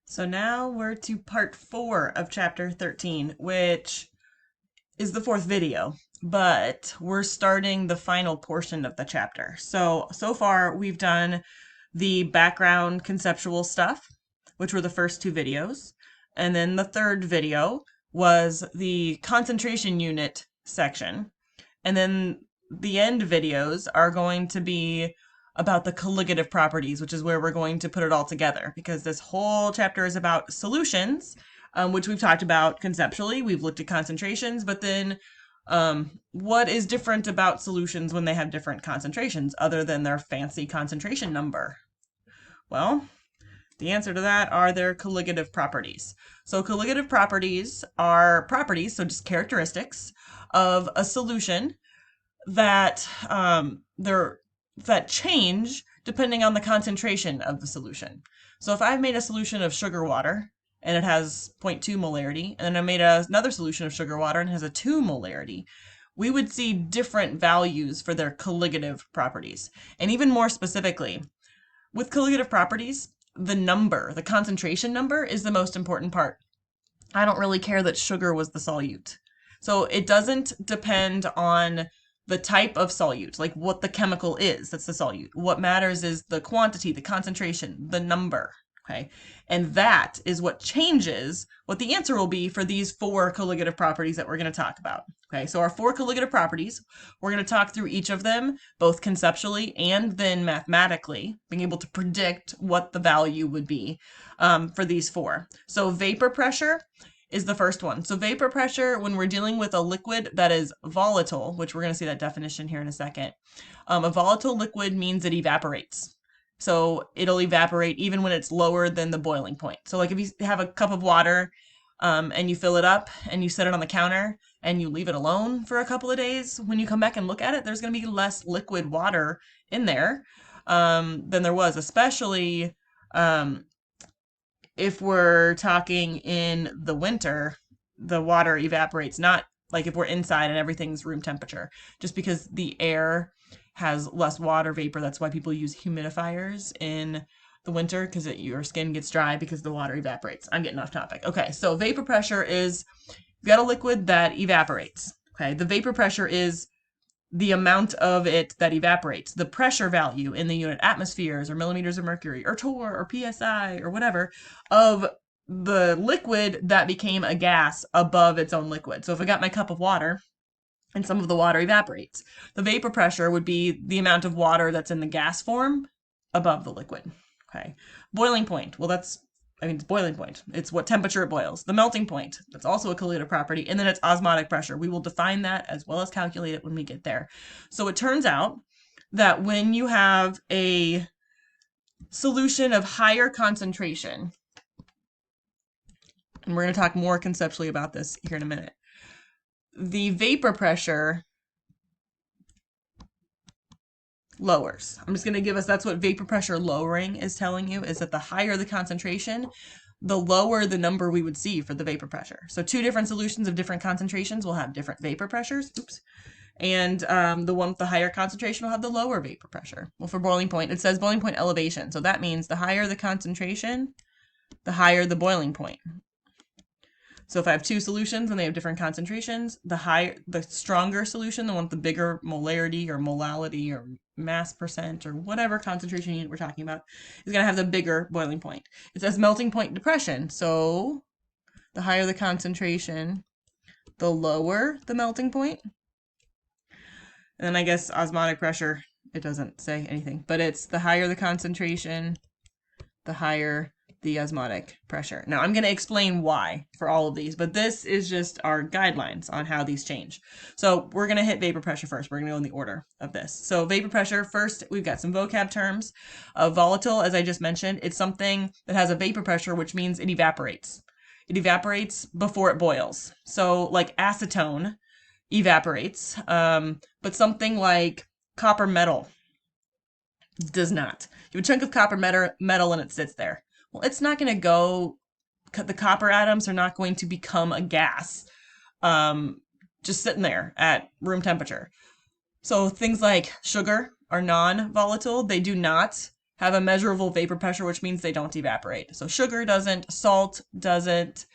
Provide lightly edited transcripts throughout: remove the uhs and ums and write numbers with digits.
So now we're to part 4 of chapter 13, which is the fourth video, but we're starting the final portion of the chapter. So far we've done the background conceptual stuff, which were the first two videos. And then the third video was the concentration unit section. And then the end videos are going to be about the colligative properties, which is where we're going to put it all together because this whole chapter is about solutions, which we've talked about conceptually. We've looked at concentrations, but then what is different about solutions when they have different concentrations other than their fancy concentration number? Well, the answer to that are their colligative properties. So colligative properties are properties, so just characteristics of a solution that that change depending on the concentration of the solution. So if I've made a solution of sugar water and it has 0.2 molarity, and then I made another solution of sugar water and it has a 2 molarity, we would see different values for their colligative properties. And even more specifically, with colligative properties, the concentration number is the most important part. I don't really care that sugar was the solute. So it doesn't depend on the type of solute, like what the chemical is, that's the solute. What matters is the quantity, the concentration, the number, okay? And that is what changes what the answer will be for these 4 colligative properties that we're going to talk about. Okay, so our 4 colligative properties, we're going to talk through each of them, both conceptually and then mathematically, being able to predict what the value would be for these 4. So vapor pressure is the first one. So vapor pressure, when we're dealing with a liquid that is volatile, which we're going to see that definition here in a second, a volatile liquid means it evaporates. So it'll evaporate even when it's lower than the boiling point. So like if you have a cup of water and you fill it up and you set it on the counter and you leave it alone for a couple of days, when you come back and look at it, there's going to be less liquid water in there than there was, especially if we're talking in the winter, the water evaporates, not like if we're inside and everything's room temperature, just because the air has less water vapor. That's why people use humidifiers in the winter, because your skin gets dry because the water evaporates. I'm getting off topic. Okay, so vapor pressure is, you've got a liquid that evaporates. Okay, the vapor pressure is the amount of it that evaporates. The pressure value in the unit atmospheres or millimeters of mercury or torr or psi or whatever of the liquid that became a gas above its own liquid. So if I got my cup of water and some of the water evaporates, the vapor pressure would be the amount of water that's in the gas form above the liquid. Okay. Boiling point. Well, it's boiling point. It's what temperature it boils. The melting point, that's also a colligative property. And then it's osmotic pressure. We will define that as well as calculate it when we get there. So it turns out that when you have a solution of higher concentration, and we're going to talk more conceptually about this here in a minute, the vapor pressure lowers. I'm just going to give us, that's what vapor pressure lowering is telling you, is that the higher the concentration, the lower the number we would see for the vapor pressure. So 2 different solutions of different concentrations will have different vapor pressures. Oops. And the one with the higher concentration will have the lower vapor pressure. Well, for boiling point, it says boiling point elevation. So that means the higher the concentration, the higher the boiling point. So if I have 2 solutions and they have different concentrations, the stronger solution, the one with the bigger molarity or molality or mass percent or whatever concentration unit we're talking about, is going to have the bigger boiling point. It says melting point depression. So the higher the concentration, the lower the melting point. And then I guess osmotic pressure, it doesn't say anything, but it's the higher the concentration, the higher the osmotic pressure. Now I'm going to explain why for all of these, but this is just our guidelines on how these change. So we're going to hit vapor pressure first. We're going to go in the order of this. So vapor pressure first, we've got some vocab terms. Volatile, as I just mentioned, it's something that has a vapor pressure, which means it evaporates. It evaporates before it boils. So like acetone evaporates, but something like copper metal does not. You have a chunk of copper metal and it sits there. Well, it's not going to go, the copper atoms are not going to become a gas just sitting there at room temperature. So things like sugar are non-volatile. They do not have a measurable vapor pressure, which means they don't evaporate. So sugar doesn't, salt doesn't.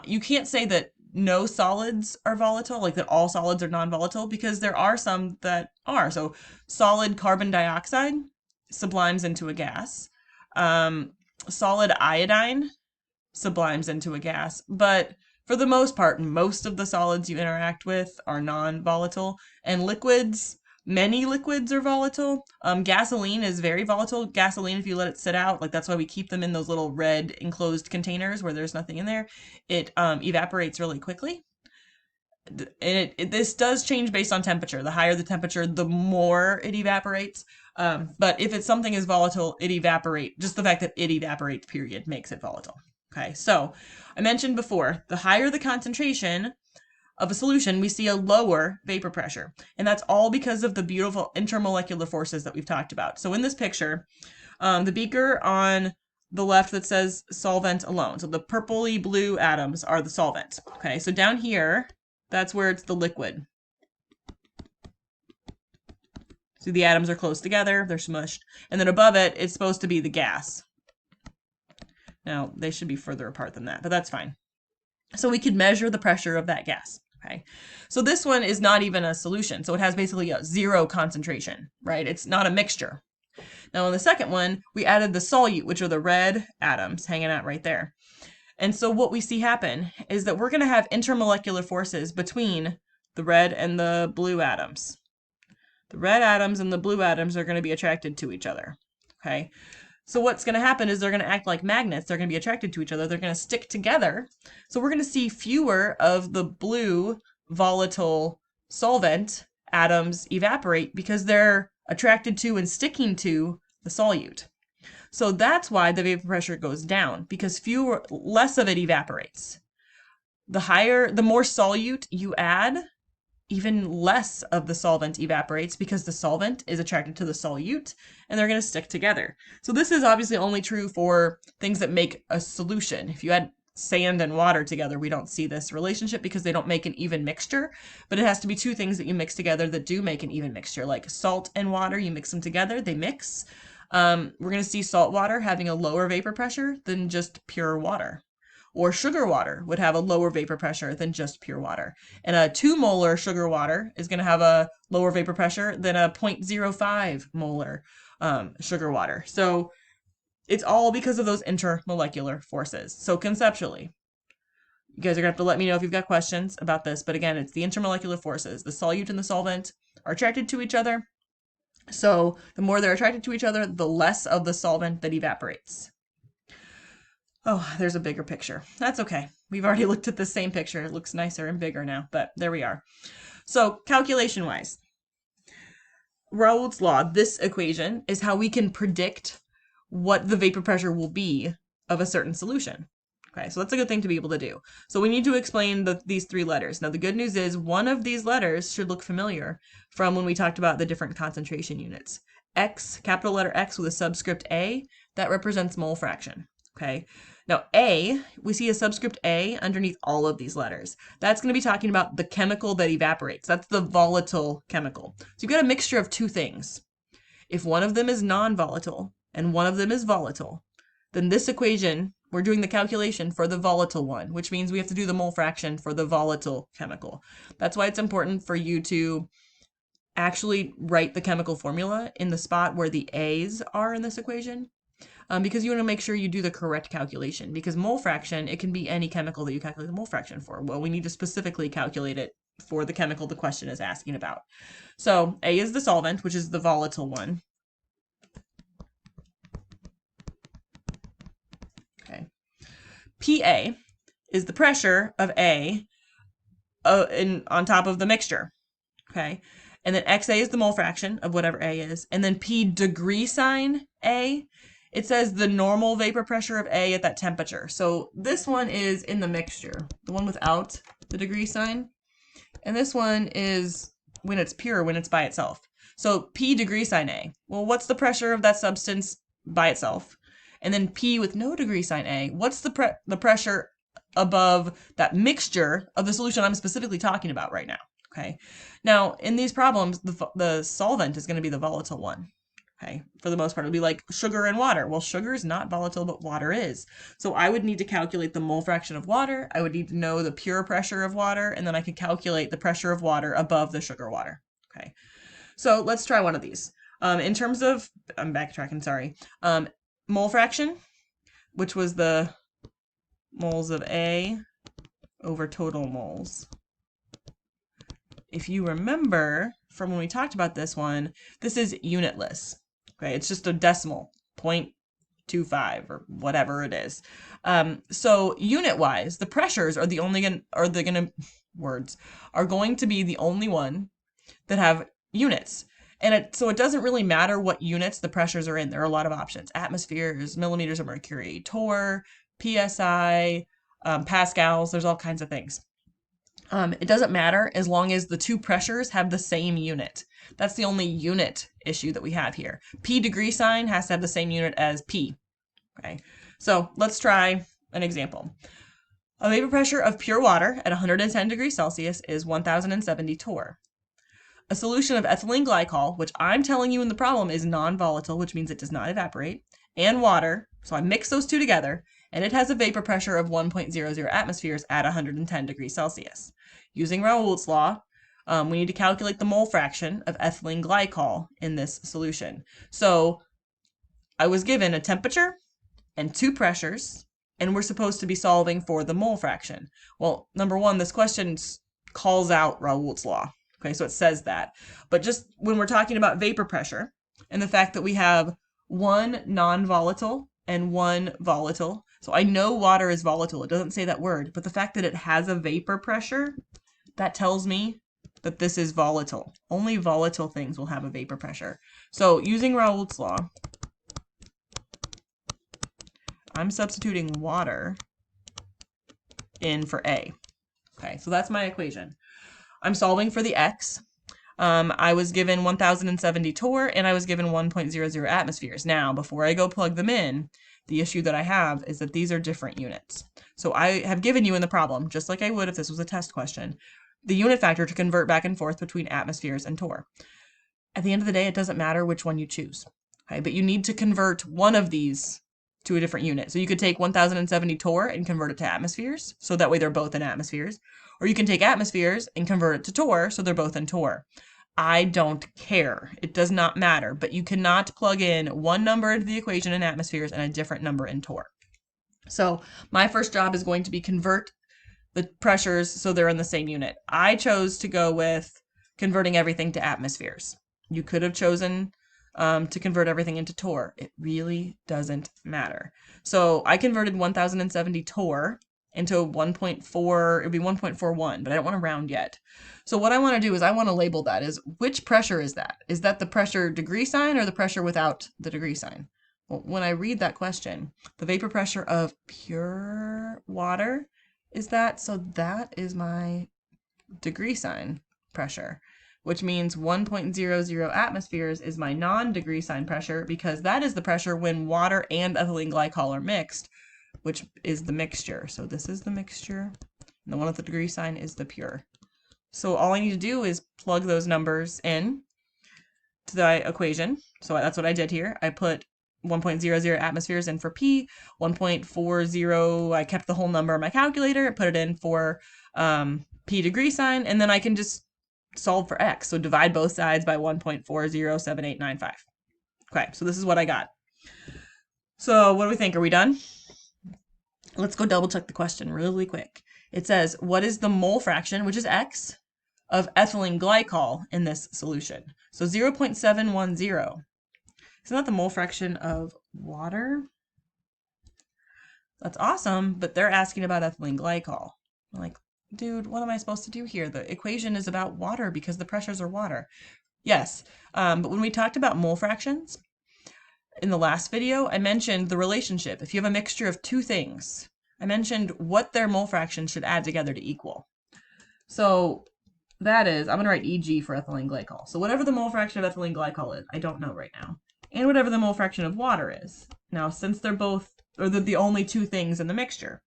You can't say that no solids are volatile, like that all solids are non-volatile, because there are some that are. So solid carbon dioxide sublimes into a gas. Solid iodine sublimes into a gas, but for the most part, most of the solids you interact with are non-volatile, and liquids, many liquids are volatile. Gasoline is very volatile. Gasoline, if you let it sit out, like that's why we keep them in those little red enclosed containers where there's nothing in there, it evaporates really quickly. And this does change based on temperature. The higher the temperature, the more it evaporates. But if it's something is volatile, it evaporates. Just the fact that it evaporates, period, makes it volatile. Okay, so I mentioned before, the higher the concentration of a solution, we see a lower vapor pressure. And that's all because of the beautiful intermolecular forces that we've talked about. So in this picture, the beaker on the left that says solvent alone. So the purpley blue atoms are the solvent. Okay, so down here, that's where it's the liquid. So the atoms are close together, they're smushed. And then above it, it's supposed to be the gas. Now, they should be further apart than that, but that's fine. So we could measure the pressure of that gas. Okay, so this one is not even a solution. So it has basically a zero concentration, right? It's not a mixture. Now, in the second one, we added the solute, which are the red atoms hanging out right there. And so what we see happen is that we're going to have intermolecular forces between the red and the blue atoms. The red atoms and the blue atoms are going to be attracted to each other. Okay, so what's going to happen is they're going to act like magnets. They're going to be attracted to each other. They're going to stick together. So we're going to see fewer of the blue volatile solvent atoms evaporate because they're attracted to and sticking to the solute. So that's why the vapor pressure goes down, because less of it evaporates. The more solute you add, even less of the solvent evaporates because the solvent is attracted to the solute and they're going to stick together. So this is obviously only true for things that make a solution. If you add sand and water together, we don't see this relationship because they don't make an even mixture, but it has to be two things that you mix together that do make an even mixture, like salt and water. You mix them together, they mix. We're going to see salt water having a lower vapor pressure than just pure water. Or sugar water would have a lower vapor pressure than just pure water. And a 2 molar sugar water is going to have a lower vapor pressure than a 0.05 molar sugar water. So it's all because of those intermolecular forces. So conceptually, you guys are going to have to let me know if you've got questions about this. But again, it's the intermolecular forces. The solute and the solvent are attracted to each other. So the more they're attracted to each other, the less of the solvent that evaporates. Oh, there's a bigger picture. That's okay. We've already looked at the same picture. It looks nicer and bigger now, but there we are. So calculation-wise, Raoult's law, this equation, is how we can predict what the vapor pressure will be of a certain solution. Okay, so that's a good thing to be able to do. So we need to explain these 3 letters. Now, the good news is one of these letters should look familiar from when we talked about the different concentration units. X, capital letter X with a subscript A, that represents mole fraction. Okay, now A, we see a subscript A underneath all of these letters. That's going to be talking about the chemical that evaporates. That's the volatile chemical. So you've got a mixture of 2 things. If one of them is non-volatile and one of them is volatile, then this equation, we're doing the calculation for the volatile one, which means we have to do the mole fraction for the volatile chemical. That's why it's important for you to actually write the chemical formula in the spot where the A's are in this equation, because you want to make sure you do the correct calculation. Because mole fraction, it can be any chemical that you calculate the mole fraction for. Well, we need to specifically calculate it for the chemical the question is asking about. So A is the solvent, which is the volatile one. Okay. PA is the pressure of A on top of the mixture. Okay. And then XA is the mole fraction of whatever A is. And then P degree sign A, it says the normal vapor pressure of A at that temperature. So this one is in the mixture, the one without the degree sign. And this one is when it's pure, when it's by itself. So P degree sign A. Well, what's the pressure of that substance by itself? And then P with no degree sign A, what's the pressure above that mixture of the solution I'm specifically talking about right now? Okay. Now, in these problems, the solvent is going to be the volatile one. Okay, for the most part, it'll be like sugar and water. Well, sugar is not volatile, but water is. So I would need to calculate the mole fraction of water. I would need to know the pure pressure of water, and then I could calculate the pressure of water above the sugar water. Okay, so let's try one of these. In terms of, I'm backtracking, sorry. Mole fraction, which was the moles of A over total moles. If you remember from when we talked about this one, this is unitless. Okay, it's just a decimal, 0.25 or whatever it is. So unit-wise, the pressures are going to be the only one that have units. And so it doesn't really matter what units the pressures are in. There are a lot of options: atmospheres, millimeters of mercury, torr, psi, pascals. There's all kinds of things. It doesn't matter as long as the two pressures have the same unit. That's the only unit issue that we have here. P degree sign has to have the same unit as P. Okay, so let's try an example. A vapor pressure of pure water at 110 degrees Celsius is 1070 torr. A solution of ethylene glycol, which I'm telling you in the problem is non-volatile, which means it does not evaporate, and water, so I mix those two together, and it has a vapor pressure of 1.00 atmospheres at 110 degrees Celsius. Using Raoult's law, we need to calculate the mole fraction of ethylene glycol in this solution. So I was given a temperature and two pressures, and we're supposed to be solving for the mole fraction. Well, number one, this question calls out Raoult's law. Okay, so it says that. But just when we're talking about vapor pressure and the fact that we have one non-volatile and one volatile, so I know water is volatile. It doesn't say that word, but the fact that it has a vapor pressure, that tells me that this is volatile. Only volatile things will have a vapor pressure. So using Raoult's law, I'm substituting water in for A. Okay, so that's my equation. I'm solving for the X. I was given 1070 torr and I was given 1.00 atmospheres. Now, before I go plug them in, the issue that I have is that these are different units. So I have given you in the problem, just like I would if this was a test question, the unit factor to convert back and forth between atmospheres and torr. At the end of the day, it doesn't matter which one you choose. Okay, but you need to convert one of these to a different unit. So you could take 1070 torr and convert it to atmospheres, so that way they're both in atmospheres. Or you can take atmospheres and convert it to torr, so they're both in torr. I don't care. It does not matter, but you cannot plug in one number into the equation in atmospheres and a different number in torr. So my first job is going to be convert the pressures so they're in the same unit. I chose to go with converting everything to atmospheres. You could have chosen to convert everything into torr. It really doesn't matter. So I converted 1070 torr into 1.4, it would be 1.41, but I don't want to round yet. So what I want to do is I want to label that as, which pressure is that? Is that the pressure degree sign or the pressure without the degree sign? Well, when I read that question, the vapor pressure of pure water is that, so that is my degree sign pressure, which means 1.00 atmospheres is my non-degree sign pressure, because that is the pressure when water and ethylene glycol are mixed, which is the mixture. So this is the mixture, and the one with the degree sign is the pure. So all I need to do is plug those numbers in to the equation. So that's what I did here. I put 1.00 atmospheres in for P, 1.40, I kept the whole number in my calculator, put it in for P degree sign, and then I can just solve for X. So divide both sides by 1.407895. Okay, so this is what I got. So what do we think? Are we done? Let's go double check the question really quick. It says, what is the mole fraction, which is X, of ethylene glycol in this solution? So 0.710. Isn't that the mole fraction of water? That's awesome, but they're asking about ethylene glycol. I'm like, dude, what am I supposed to do here? The equation is about water because the pressures are water. Yes, but when we talked about mole fractions, in the last video, I mentioned the relationship. If you have a mixture of two things, I mentioned what their mole fraction should add together to equal. So that is, I'm going to write EG for ethylene glycol. So whatever the mole fraction of ethylene glycol is, I don't know right now. And whatever the mole fraction of water is. Now, since they're both, or they're the only two things in the mixture,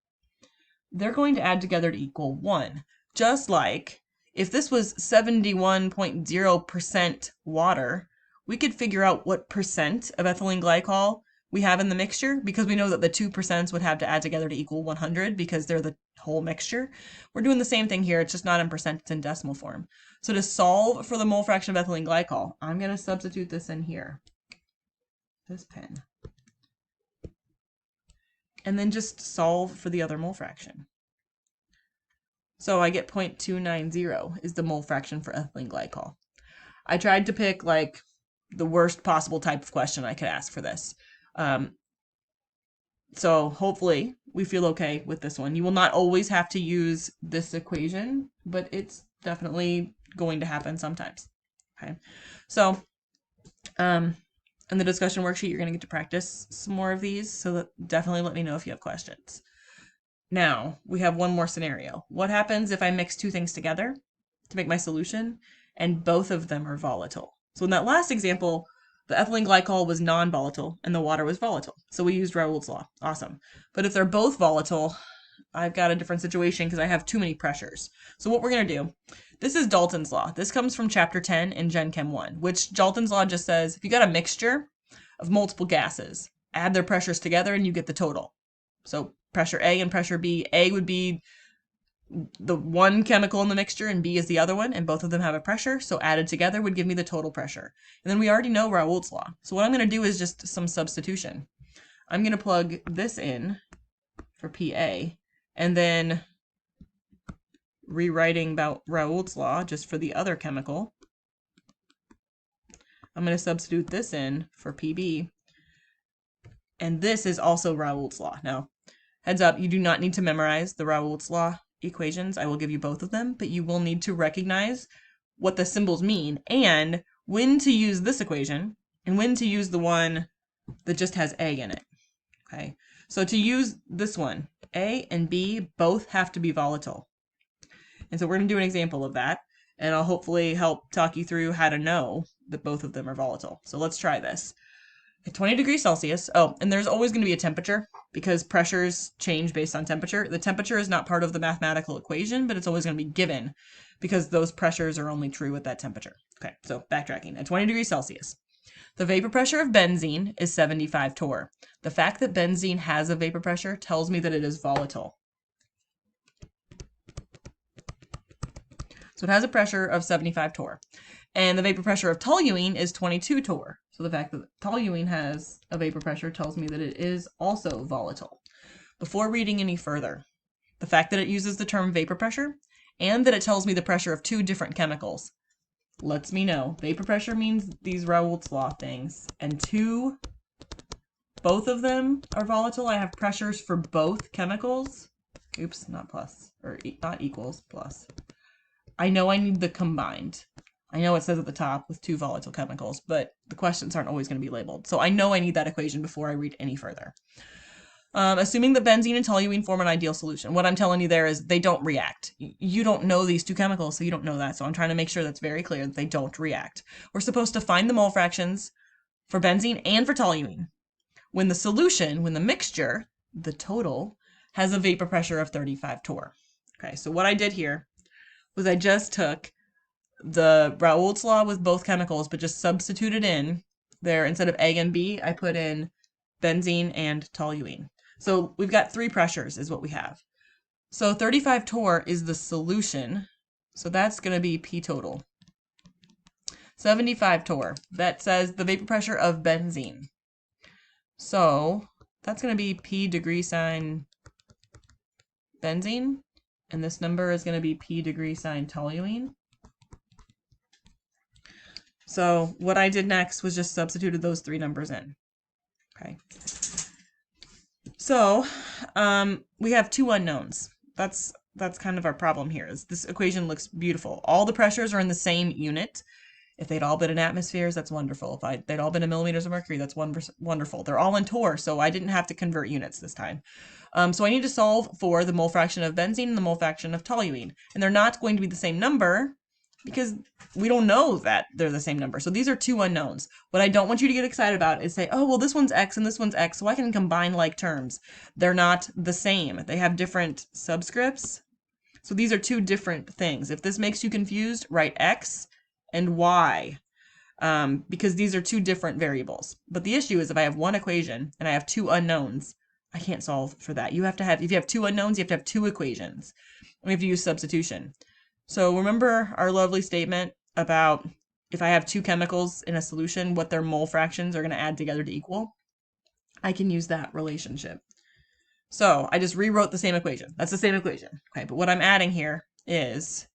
they're going to add together to equal 1. Just like if this was 71.0% water, we could figure out what percent of ethylene glycol we have in the mixture, because we know that the 2% would have to add together to equal 100 because they're the whole mixture. We're doing the same thing here. It's just not in percent, it's in decimal form. So to solve for the mole fraction of ethylene glycol, I'm going to substitute this in here. This pen. And then just solve for the other mole fraction. So I get 0.290 is the mole fraction for ethylene glycol. I tried to pick like the worst possible type of question I could ask for this. So hopefully we feel okay with this one. You will not always have to use this equation, but it's definitely going to happen sometimes. Okay. So, in the discussion worksheet, you're going to get to practice some more of these. So definitely let me know if you have questions. Now we have one more scenario. What happens if I mix two things together to make my solution and both of them are volatile? So in that last example, the ethylene glycol was non-volatile and the water was volatile. So we used Raoult's law. Awesome. But if they're both volatile, I've got a different situation because I have too many pressures. So what we're going to do, this is Dalton's law. This comes from chapter 10 in Gen Chem 1, which Dalton's law just says if you got a mixture of multiple gases, add their pressures together and you get the total. So pressure A and pressure B, A would be the one chemical in the mixture and B is the other one, and both of them have a pressure, so added together would give me the total pressure. And then we already know Raoult's law. So what I'm going to do is just some substitution. I'm going to plug this in for PA, and then rewriting about Raoult's law just for the other chemical, I'm going to substitute this in for PB, and this is also Raoult's law. Now, heads up, you do not need to memorize the Raoult's law equations. I will give you both of them, but you will need to recognize what the symbols mean and when to use this equation and when to use the one that just has A in it. Okay, so to use this one, A and B both have to be volatile. And so we're going to do an example of that, and I'll hopefully help talk you through how to know that both of them are volatile. So let's try this. At 20 degrees Celsius, oh, and there's always going to be a temperature because pressures change based on temperature. The temperature is not part of the mathematical equation, but it's always going to be given because those pressures are only true at that temperature. Okay, so backtracking. At 20 degrees Celsius, the vapor pressure of benzene is 75 torr. The fact that benzene has a vapor pressure tells me that it is volatile. So it has a pressure of 75 torr. And the vapor pressure of toluene is 22 torr. So the fact that toluene has a vapor pressure tells me that it is also volatile. Before reading any further, the fact that it uses the term vapor pressure and that it tells me the pressure of two different chemicals lets me know vapor pressure means these Raoult's law things, and both of them are volatile. I have pressures for both chemicals. Oops, not plus, or not equals, plus. I know I need the combined. I know it says at the top with two volatile chemicals, but the questions aren't always going to be labeled. So I know I need that equation before I read any further. Assuming that benzene and toluene form an ideal solution. What I'm telling you there is they don't react. You don't know these two chemicals, so you don't know that. So I'm trying to make sure that's very clear that they don't react. We're supposed to find the mole fractions for benzene and for toluene when the solution, when the mixture, the total, has a vapor pressure of 35 torr. Okay, so what I did here was I just took the Raoult's law with both chemicals, but just substituted in there, instead of A and B, I put in benzene and toluene. So we've got three pressures is what we have. So 35 torr is the solution. So that's going to be P total. 75 torr, that says the vapor pressure of benzene. So that's going to be P degree sign benzene. And this number is going to be P degree sign toluene. So what I did next was just substituted those three numbers in. Okay. So we have two unknowns. That's kind of our problem here. Is this equation looks beautiful. All the pressures are in the same unit. If they'd all been in atmospheres, that's wonderful. If they'd all been in millimeters of mercury, that's wonderful. They're all in torr, so I didn't have to convert units this time. So I need to solve for the mole fraction of benzene and the mole fraction of toluene. And they're not going to be the same number because we don't know that they're the same number. So these are two unknowns. What I don't want you to get excited about is say, oh, well, this one's X and this one's X, so I can combine like terms. They're not the same. They have different subscripts. So these are two different things. If this makes you confused, write X and Y. because these are two different variables. But the issue is if I have one equation and I have two unknowns, I can't solve for that. You have to have, if you have two unknowns, you have to have two equations. And we have to use substitution. So remember our lovely statement about if I have two chemicals in a solution, what their mole fractions are going to add together to equal? I can use that relationship. So I just rewrote the same equation. That's the same equation. Okay, but what I'm adding here is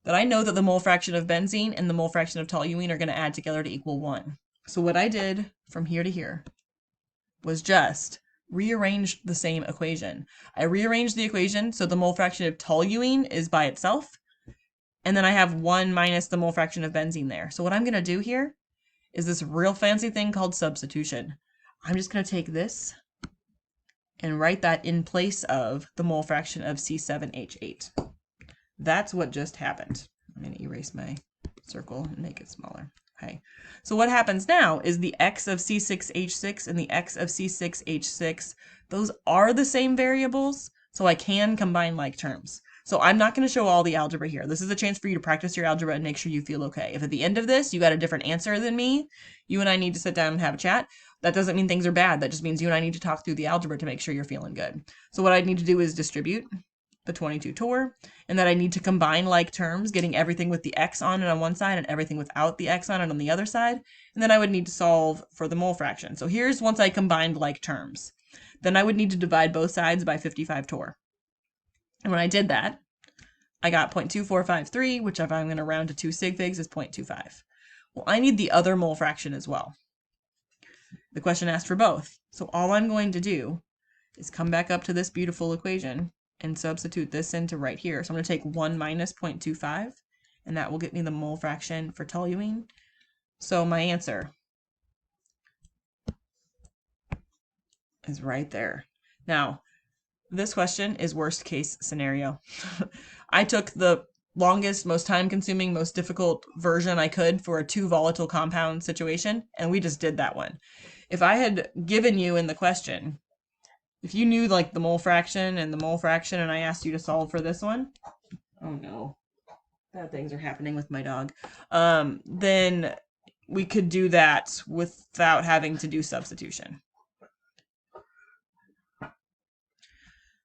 that I know that the mole fraction of benzene and the mole fraction of toluene are going to add together to equal 1. So what I did from here to here was just rearrange the same equation. I rearranged the equation so the mole fraction of toluene is by itself, and then I have 1 minus the mole fraction of benzene there. So what I'm going to do here is this real fancy thing called substitution. I'm just going to take this and write that in place of the mole fraction of C7H8. That's what just happened. I'm going to erase my circle and make it smaller. Okay. So what happens now is the X of C6H6 and the X of C6H6, those are the same variables, so I can combine like terms. So I'm not going to show all the algebra here. This is a chance for you to practice your algebra and make sure you feel okay. If at the end of this you got a different answer than me, you and I need to sit down and have a chat. That doesn't mean things are bad. That just means you and I need to talk through the algebra to make sure you're feeling good. So what I need to do is distribute the 22 torr, and that I need to combine like terms, getting everything with the x on it on one side and everything without the x on it on the other side. And then I would need to solve for the mole fraction. So here's once I combined like terms. Then I would need to divide both sides by 55 torr. And when I did that, I got 0.2453, which if I'm going to round to 2 sig figs is 0.25. Well, I need the other mole fraction as well. The question asked for both. So all I'm going to do is come back up to this beautiful equation and substitute this into right here. So I'm going to take 1 minus 0.25, and that will get me the mole fraction for toluene. So my answer is right there. Now, this question is worst case scenario. I took the longest, most time-consuming, most difficult version I could for a 2 volatile compound situation, and we just did that one. If I had given you in the question, if you knew like the mole fraction and the mole fraction and I asked you to solve for this one, oh no, bad things are happening with my dog, then we could do that without having to do substitution.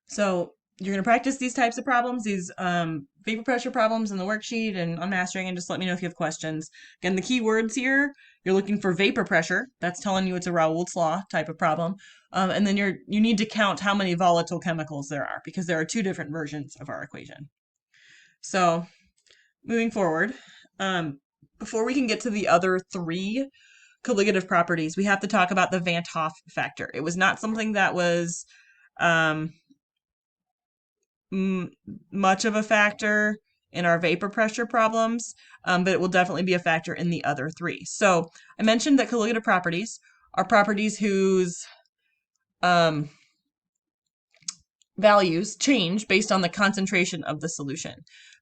So you're going to practice these types of problems, these vapor pressure problems in the worksheet and on mastering, and just let me know if you have questions. Again, the key words here, you're looking for vapor pressure. That's telling you it's a Raoult's law type of problem. And then you need to count how many volatile chemicals there are, because there are 2 different versions of our equation. So moving forward, before we can get to the other 3 colligative properties, we have to talk about the Van't Hoff factor. It was not something that was much of a factor in our vapor pressure problems, but it will definitely be a factor in the other 3. So I mentioned that colligative properties are properties whose values change based on the concentration of the solution.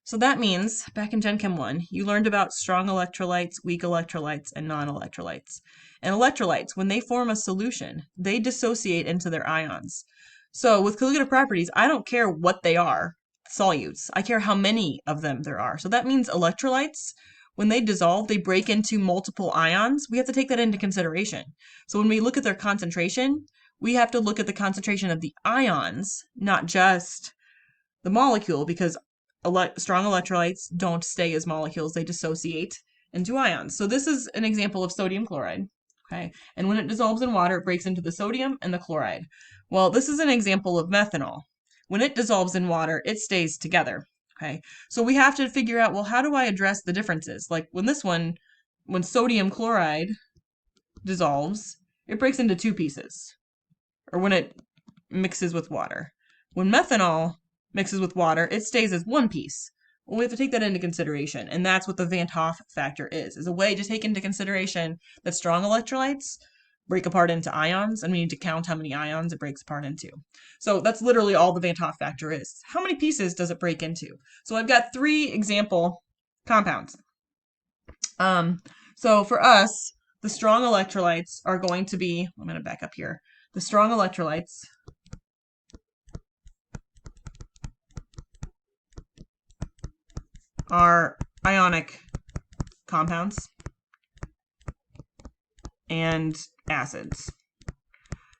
So that means back in Gen Chem 1, you learned about strong electrolytes, weak electrolytes, and non-electrolytes. And electrolytes, when they form a solution, they dissociate into their ions. So with colligative properties, I don't care what they are, solutes. I care how many of them there are. So that means electrolytes, when they dissolve, they break into multiple ions. We have to take that into consideration. So when we look at their concentration, we have to look at the concentration of the ions, not just the molecule, because strong electrolytes don't stay as molecules. They dissociate into ions. So this is an example of sodium chloride. Okay, and when it dissolves in water, it breaks into the sodium and the chloride. Well, this is an example of methanol. When it dissolves in water, it stays together. Okay, so we have to figure out, well, how do I address the differences? Like when sodium chloride dissolves, it breaks into 2 pieces, or when it mixes with water. When methanol mixes with water, it stays as 1 piece. Well, we have to take that into consideration, and that's what the Van't Hoff factor is a way to take into consideration that strong electrolytes break apart into ions, and we need to count how many ions it breaks apart into. So that's literally all the Van't Hoff factor is. How many pieces does it break into? So I've got 3 example compounds. So for us, the strong electrolytes are going to be, I'm going to back up here. The strong electrolytes are ionic compounds. and acids.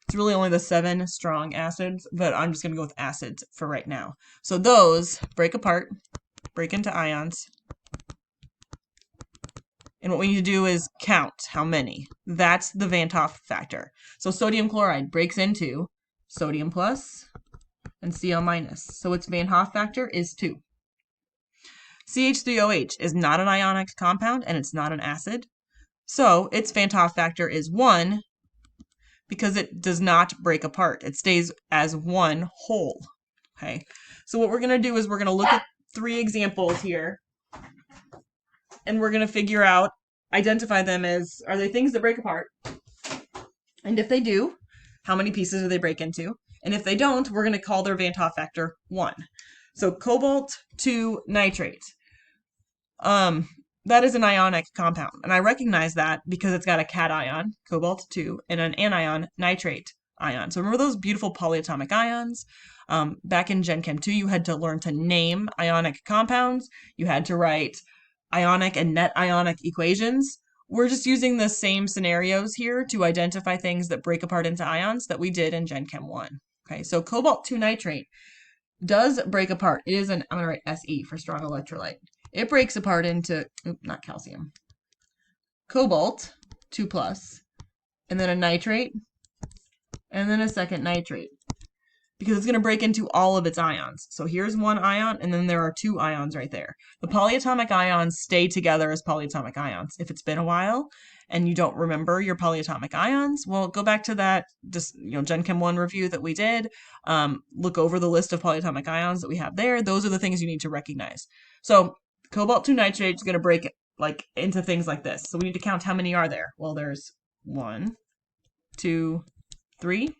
It's really only the 7 strong acids, but I'm just going to go with acids for right now. So those break apart, break into ions. And what we need to do is count how many. That's the Van 't Hoff factor. So sodium chloride breaks into sodium plus and Cl minus. So its Van 't Hoff factor is 2. CH3OH is not an ionic compound and it's not an acid. So its Van 't Hoff factor is 1 because it does not break apart. It stays as one whole. Okay. So what we're going to do is we're going to look at 3 examples here. And we're going to figure out, identify them as, are they things that break apart? And if they do, how many pieces do they break into? And if they don't, we're going to call their Van 't Hoff factor 1. So cobalt 2 nitrate. That is an ionic compound. And I recognize that because it's got a cation, cobalt 2, and an anion, nitrate ion. So remember those beautiful polyatomic ions? Back in Gen Chem 2, you had to learn to name ionic compounds. You had to write ionic and net ionic equations. We're just using the same scenarios here to identify things that break apart into ions that we did in Gen Chem 1. Okay, so cobalt 2 nitrate does break apart. It is an, I'm going to write Se for strong electrolyte. It breaks apart into, not calcium, cobalt 2 plus, and then a nitrate, and then a second nitrate. Because it's going to break into all of its ions. So here's one ion, and then there are 2 ions right there. The polyatomic ions stay together as polyatomic ions. If it's been a while and you don't remember your polyatomic ions, well, go back to that just Gen Chem 1 review that we did. Look over the list of polyatomic ions that we have there. Those are the things you need to recognize. So cobalt 2 nitrate is going to break into things like this. So we need to count how many are there. Well, there's 1, 2, 3.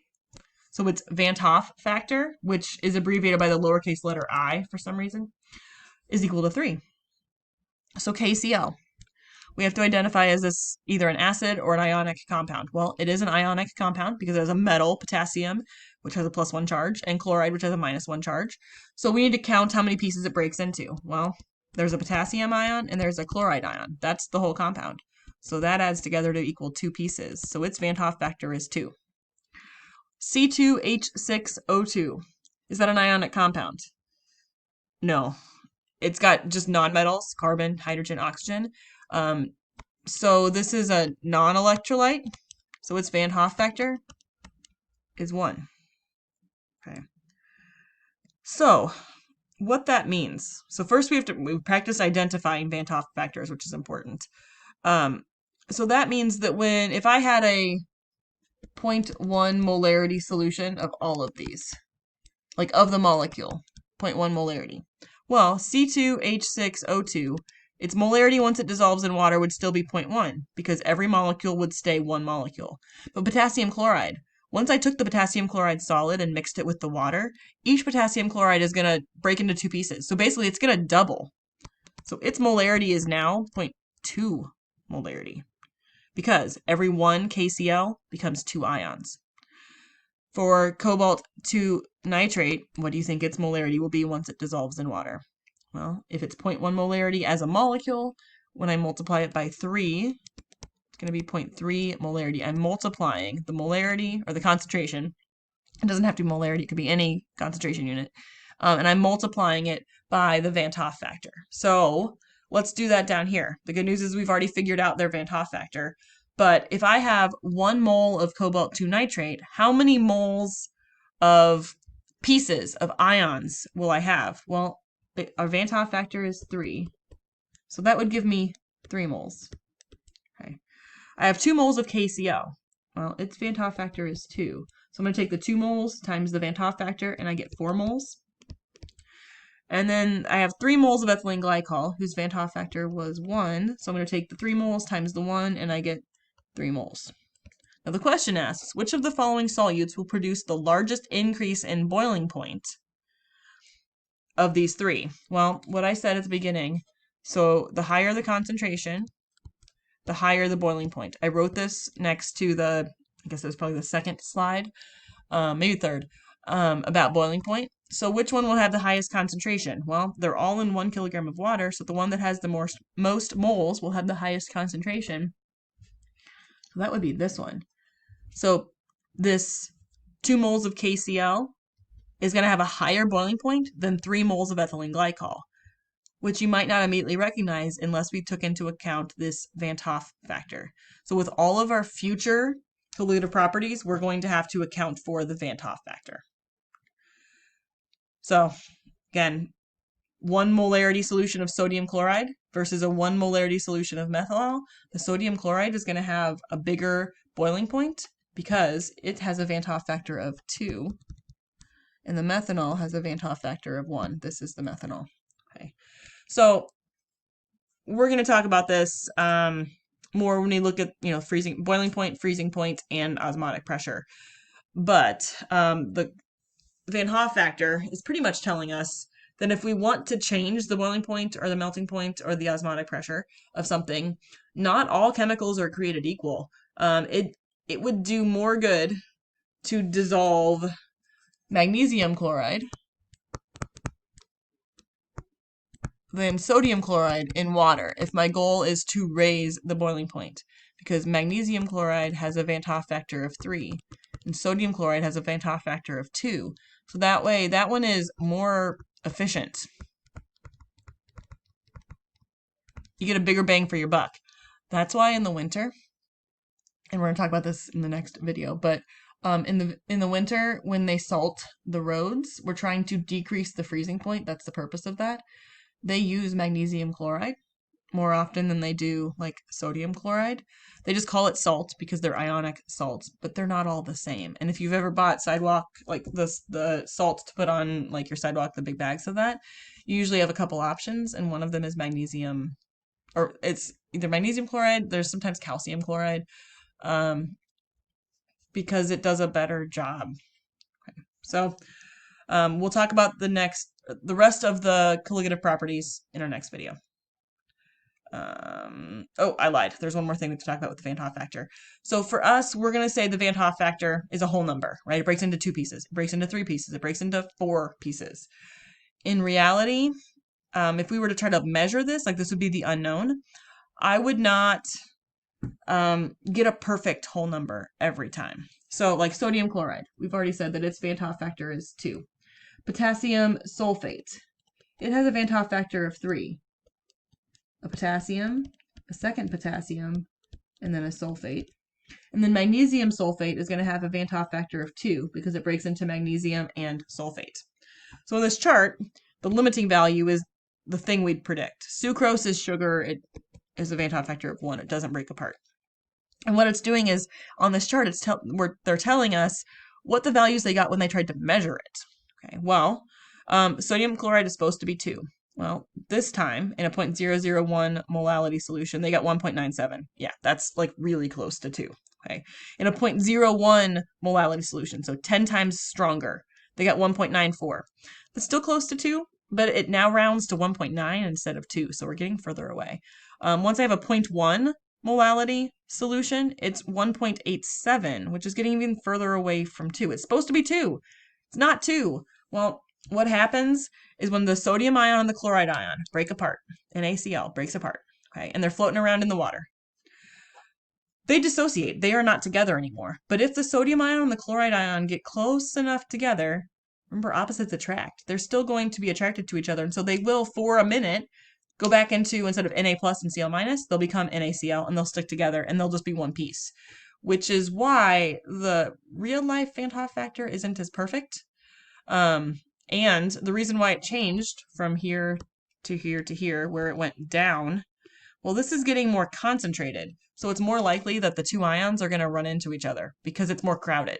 So its Van 't Hoff factor, which is abbreviated by the lowercase letter I for some reason, is equal to 3. So KCl, we have to identify as this either an acid or an ionic compound. Well, it is an ionic compound because it has a metal, potassium, which has a +1 charge, and chloride, which has a -1 charge. So we need to count how many pieces it breaks into. Well, there's a potassium ion and there's a chloride ion. That's the whole compound. So that adds together to equal 2 pieces. So its Van 't Hoff factor is 2. C2H6O2. Is that an ionic compound? No. It's got just nonmetals, carbon, hydrogen, oxygen. So this is a non-electrolyte. So its Van 't Hoff factor is 1. Okay. So what that means. So first we practice identifying Van 't Hoff factors, which is important. So that means that if I had a 0.1 molarity solution of all of these, like of the molecule, 0.1 molarity. Well, C2H6O2, its molarity once it dissolves in water would still be 0.1 because every molecule would stay one molecule. But potassium chloride, once I took the potassium chloride solid and mixed it with the water, each potassium chloride is going to break into 2 pieces. So basically it's going to double. So its molarity is now 0.2 molarity. Because every 1 KCl becomes 2 ions. For cobalt 2 nitrate, what do you think its molarity will be once it dissolves in water? Well, if it's 0.1 molarity as a molecule, when I multiply it by 3, it's going to be 0.3 molarity. I'm multiplying the molarity, or the concentration. It doesn't have to be molarity, it could be any concentration unit. And I'm multiplying it by the Van 't Hoff factor. So let's do that down here. The good news is we've already figured out their Van 't Hoff factor. But if I have 1 mole of cobalt 2 nitrate, how many moles of pieces of ions will I have? Well, our Van 't Hoff factor is 3. So that would give me 3 moles. Okay. I have 2 moles of KCl. Well, its Van 't Hoff factor is 2. So I'm going to take the 2 moles times the Van 't Hoff factor, and I get 4 moles. And then I have 3 moles of ethylene glycol, whose Van 't Hoff factor was 1. So I'm going to take the 3 moles times the 1, and I get 3 moles. Now the question asks, which of the following solutes will produce the largest increase in boiling point of these 3? Well, what I said at the beginning, so the higher the concentration, the higher the boiling point. I wrote this next to I guess it was probably the second slide, maybe third, about boiling point. So which one will have the highest concentration? Well, they're all in 1 kilogram of water, so the one that has the most moles will have the highest concentration. So that would be this one. So this 2 moles of KCl is going to have a higher boiling point than 3 moles of ethylene glycol, which you might not immediately recognize unless we took into account this Van 't Hoff factor. So with all of our future collutive properties, we're going to have to account for the Van 't Hoff factor. So again, 1 molarity solution of sodium chloride versus a 1 molarity solution of methanol, the sodium chloride is going to have a bigger boiling point because it has a Van 't Hoff factor of 2, and the methanol has a Van 't Hoff factor of 1. This is the methanol. Okay, so we're going to talk about this more when we look at freezing, boiling point, freezing point, and osmotic pressure. But the Van 't Hoff factor is pretty much telling us that if we want to change the boiling point or the melting point or the osmotic pressure of something, not all chemicals are created equal. It would do more good to dissolve magnesium chloride than sodium chloride in water if my goal is to raise the boiling point, because magnesium chloride has a Van 't Hoff factor of 3 and sodium chloride has a Van 't Hoff factor of 2. So that way, that one is more efficient. You get a bigger bang for your buck. That's why in the winter, and we're going to talk about this in the next video, but in the winter, when they salt the roads, we're trying to decrease the freezing point. That's the purpose of that. They use magnesium chloride more often than they do like sodium chloride. They just call it salt because they're ionic salts, but they're not all the same. And if you've ever bought sidewalk, like the salt to put on like your sidewalk, the big bags of that, you usually have a couple options, and one of them is magnesium, or it's either magnesium chloride, there's sometimes calcium chloride, because it does a better job. Okay. So we'll talk about the rest of the colligative properties in our next video. Oh, I lied. There's one more thing we have to talk about with the Van 't Hoff factor. So for us, we're going to say the Van 't Hoff factor is a whole number, right? It breaks into 2 pieces. It breaks into 3 pieces. It breaks into 4 pieces. In reality, if we were to try to measure this, like this would be the unknown, I would not get a perfect whole number every time. So like sodium chloride, we've already said that its Van 't Hoff factor is 2. Potassium sulfate, it has a Van 't Hoff factor of 3. A potassium, a second potassium, and then a sulfate. And then magnesium sulfate is going to have a Van 't Hoff factor of 2 because it breaks into magnesium and sulfate. So in this chart, the limiting value is the thing we'd predict. Sucrose is sugar. It is a Van 't Hoff factor of 1. It doesn't break apart. And what it's doing is, on this chart, they're telling us what the values they got when they tried to measure it. Okay, well, sodium chloride is supposed to be 2. Well, this time, in a 0.001 molality solution, they got 1.97. Yeah, that's like really close to 2. Okay. In a 0.01 molality solution, so 10 times stronger, they got 1.94. That's still close to 2, but it now rounds to 1.9 instead of 2, so we're getting further away. Once I have a 0.1 molality solution, it's 1.87, which is getting even further away from 2. It's supposed to be 2. It's not 2. Well, what happens is when the sodium ion and the chloride ion break apart, NaCl breaks apart, okay, and they're floating around in the water, they dissociate. They are not together anymore. But if the sodium ion and the chloride ion get close enough together, remember, opposites attract. They're still going to be attracted to each other, and so they will, for a minute, go back into, instead of Na plus and Cl minus, they'll become NaCl, and they'll stick together, and they'll just be one piece, which is why the real-life Van 't Hoff factor isn't as perfect. And the reason why it changed from here to here to here, where it went down, well, this is getting more concentrated. So it's more likely that the 2 ions are going to run into each other because it's more crowded.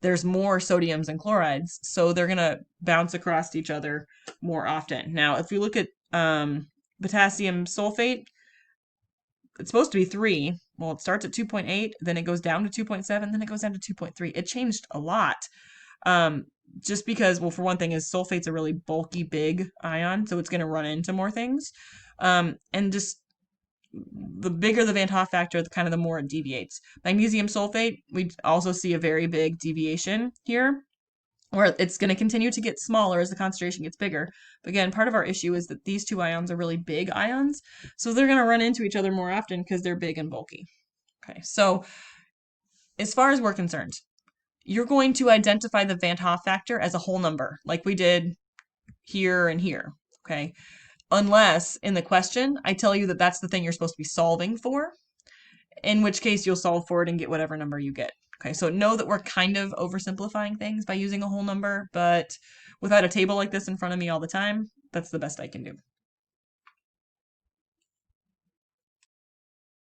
There's more sodiums and chlorides, so they're going to bounce across each other more often. Now, if you look at potassium sulfate, it's supposed to be 3. Well, it starts at 2.8, then it goes down to 2.7, then it goes down to 2.3. It changed a lot. Just because, well, for one thing, is sulfate's a really bulky, big ion, so it's going to run into more things. And just the bigger the Van 't Hoff factor, the more it deviates. Magnesium sulfate, we also see a very big deviation here, where it's going to continue to get smaller as the concentration gets bigger. But again, part of our issue is that these 2 ions are really big ions, so they're going to run into each other more often because they're big and bulky. Okay, so as far as we're concerned, you're going to identify the Van Hoff factor as a whole number, like we did here and here, okay? Unless in the question I tell you that that's the thing you're supposed to be solving for, in which case you'll solve for it and get whatever number you get. Okay, so know that we're kind of oversimplifying things by using a whole number, but without a table like this in front of me all the time, that's the best I can do.